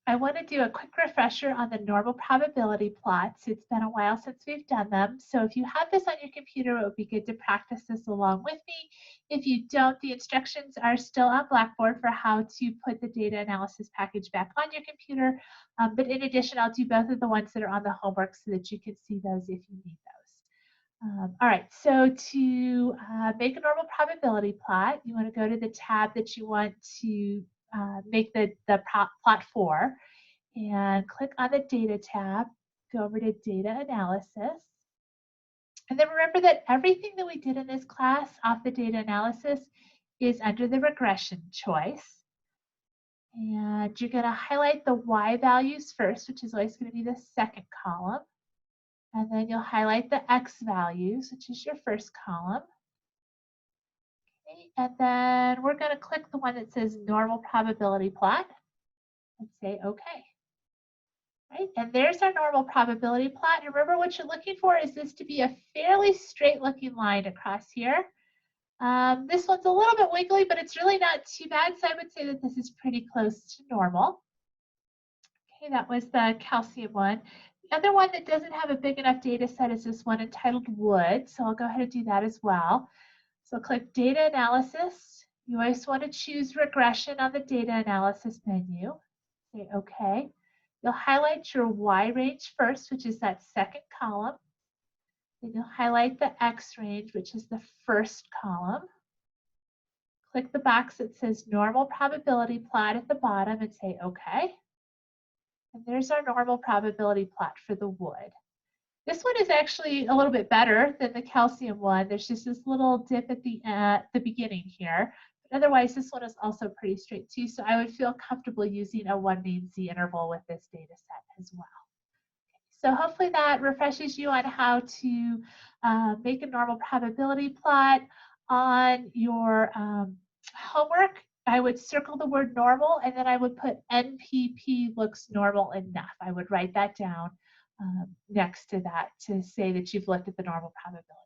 I want to do a quick refresher on the normal probability plots. It's been a while since we've done them. So if you have this on your computer, it would be good to practice this along with me. If you don't, the instructions are still on Blackboard for how to put the data analysis package back on your computer. But in addition, I'll do both of the ones that are on the homework so that you can see those if you need those. All right, so to make a normal probability plot, you want to go to the tab that you want to make the plot for, and click on the Data tab, go over to Data Analysis. And then remember that everything that we did in this class off the data analysis is under the regression choice. And you're going to highlight the Y values first, which is always going to be the second column. And then you'll highlight the X values, which is your first column. Okay, and then we're going to click the one that says normal probability plot and say OK. Right, and there's our normal probability plot. And remember, what you're looking for is this to be a fairly straight looking line across here. This one's a little bit wiggly, but it's really not too bad. So I would say that this is pretty close to normal. Okay, that was the calcium one. The other one that doesn't have a big enough data set is this one entitled wood. So I'll go ahead and do that as well. So click Data Analysis. You always want to choose Regression on the Data Analysis menu. Say OK. You'll highlight your Y range first, which is that second column. Then you'll highlight the X range, which is the first column. Click the box that says Normal Probability Plot at the bottom and say OK. And there's our normal probability plot for the wood. This one is actually a little bit better than the calcium one. There's just this little dip at the beginning here. But otherwise, this one is also pretty straight too. So I would feel comfortable using a 1 mean Z interval with this data set as well. So hopefully that refreshes you on how to make a normal probability plot. On your homework, I would circle the word normal, and then I would put NPP looks normal enough. I would write that down next to that to say that you've looked at the normal probability.